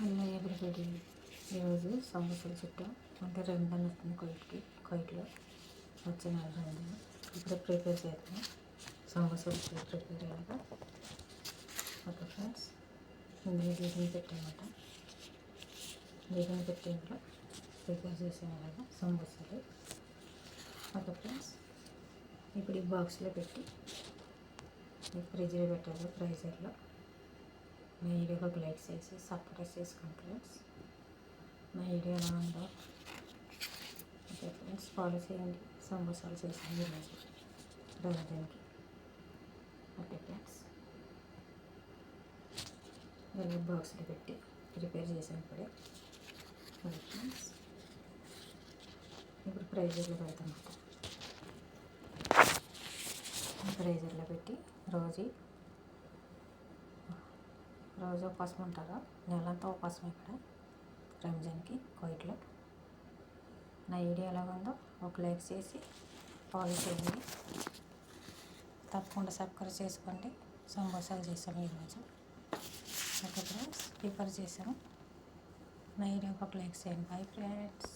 Hello everybody, ఈరోజు సమోసాలు చుట్టాం. అంటే రంజాన్ వస్తుంది కోయిట్లో వచ్చిన రంజాన్. ఇప్పుడు ప్రిపేర్ చేద్దాం సమోసాలు ప్రిపేర్ అయ్యాక. ఓకే ఫ్రెండ్స్, ఇందులో గీతని పెట్టామన్నమాట. గీతని పెట్టి ఇంట్లో ప్రిపేర్ చేసేలాగా సమోసాలు. ఓకే ఫ్రెండ్స్, ఇప్పుడు ఈ బాక్స్లో పెట్టి ఫ్రిడ్జ్లో పెట్టాలి. ఫ్రైజర్లో నా వీడియోకి ఒక లైక్ చేసి సబ్స్క్రైబ్ చేసుకోండి ఫ్రెండ్స్. నా వీడియో ఎలా ఉందో ఓకే ఫ్రెండ్స్ ఫాలో చేయండి. సమోసాలు చేసాను ఈరోజు రంజాన్కి. ఓకే ఫ్రెండ్స్, ఇలా బాక్స్లో పెట్టి ప్రిపేర్ చేసాను ఇప్పుడే. ఓకే ఫ్రెండ్స్, ఇప్పుడు ఫ్రైజర్లో పెడతాం. ఫ్రైజర్లో పెట్టి రోజు ఉపవాసం ఉంటారు. నెలంతా ఉపవాసం ఇక్కడ రంజాన్కి కోయిట్లో. నా వీడియో ఎలా ఉందో ఒక లైక్ చేసి ఫాలో చేయండి. తప్పకుండా సబ్స్క్రైబ్ చేసుకోండి. సమోసాలు చేసాము ఈరోజు. ఓకే ఫ్రెండ్స్, ప్రిపేర్ చేసాము. నా వీడియోకి ఒక లైక్ చేయండి. Bye friends.